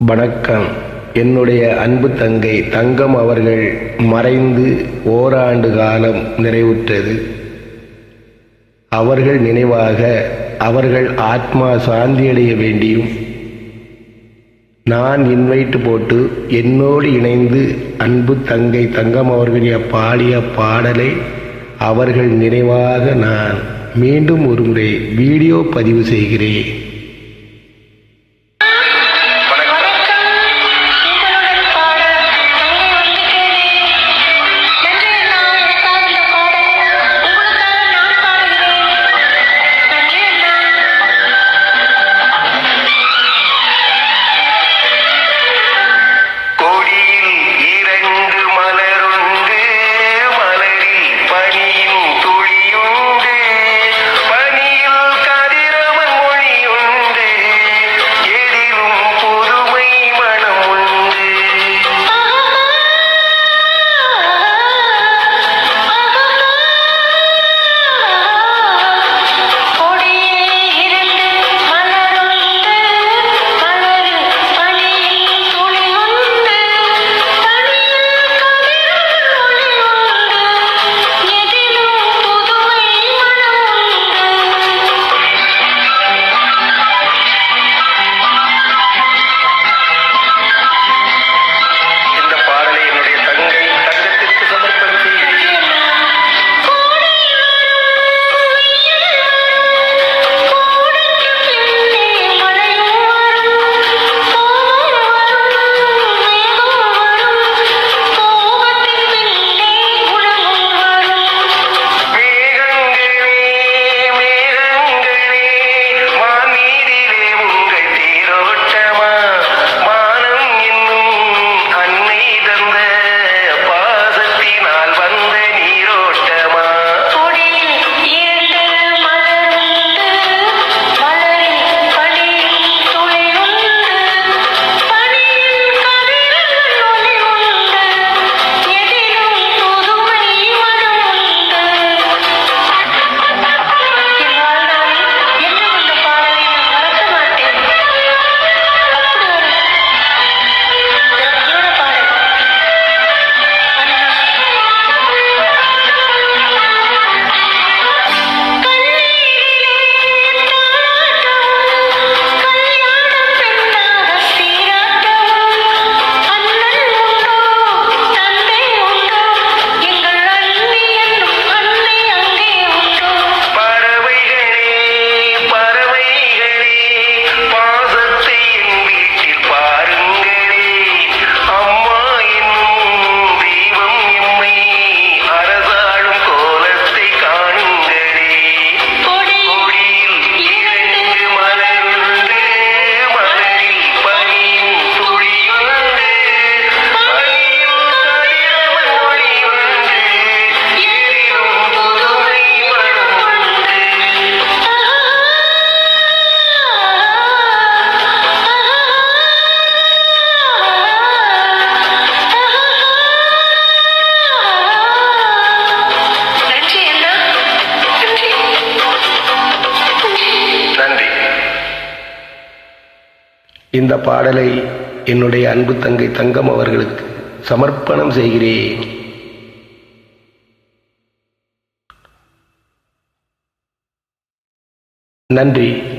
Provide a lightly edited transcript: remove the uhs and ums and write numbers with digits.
வணக்கம். என்னுடைய அன்பு தங்கை தங்கம் அவர்கள் மறைந்து ஓராண்டு காலம் நிறைவுற்றது. அவர்கள் நினைவாக அவர்கள் ஆத்மா சாந்தியடைய வேண்டியும் நான் இன்வைட் போட்டு என்னோடு இணைந்து அன்பு தங்கை தங்கம் அவர்களுடைய பாடிய பாடலை அவர்கள் நினைவாக நான் மீண்டும் ஒரு முறை வீடியோ பதிவு செய்கிறேன். இந்த பாடலை என்னுடைய அன்பு தங்கை தங்கம் அவர்களுக்கு சமர்ப்பணம் செய்கிறேன். நன்றி.